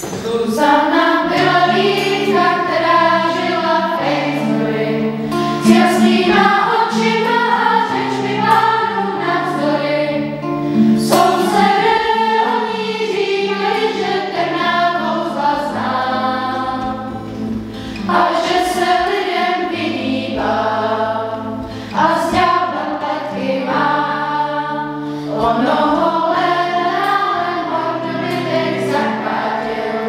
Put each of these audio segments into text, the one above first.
Zuzana byla lítka, která žila v Ejzori, s jasnýma očima a řečmi pánů navzdory. Sousedé o ní říkali, že temná kouzla zná a že se lidem vyhýbá a s ďáblem letky má. O mnoho let ale hordobytek zachvátil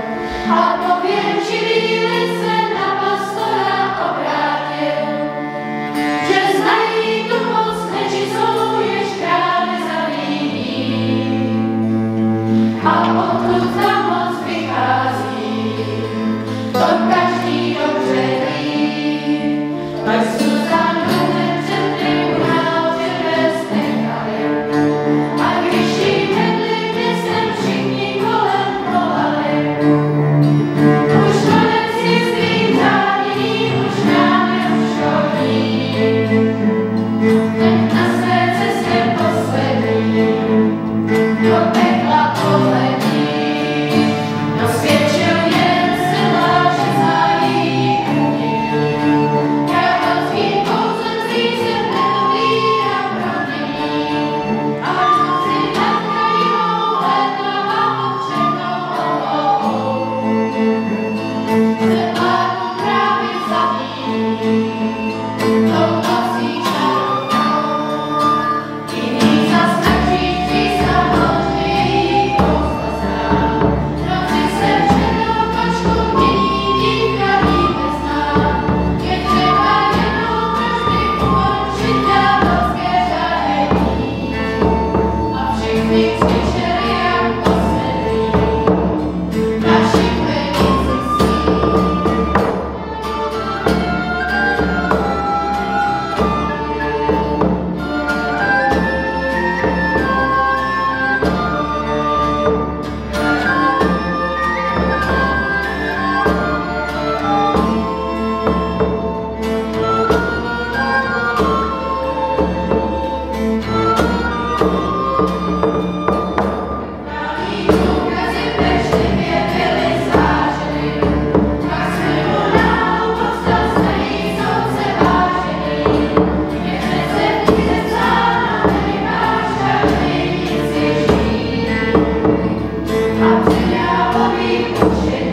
a po větší víry se na pastora obrátil, že znají tu moc nečistou, jež králi zavíjí. A odkud ta moc vychází, to každý dobře ví. Tak Zuzanu hned před tribunál přivést nechali, a když jí vedli městem, všichni kolem volali. Už konec je s tvým záděním, už nám je všodní. Teď na své cestě poslední, do pekla pohlední, dosvědčil jen silá, že zájí únik. Ďábel svým kouzlem zvířem nedobírá promění, a noci nad krajinou létává pod černou oblohou. Zemláku právě zabíjí, tou nocí čarovnou. Jiný zas na kříž přísahal, že její kouzla zná. V noci se v černou kočku mění, dívka líbe zná. Je třeba jednou provždy ukončit ďábelské řádění. A všichni křičeli jak poslední, naši penici sní. Pravý důkazy pečlivě byly zváženy, pak z tribunálu povstal starý soudce vážený. Je přece v knize psáno, nevymáš každý nic jiží. A při ďáblových uši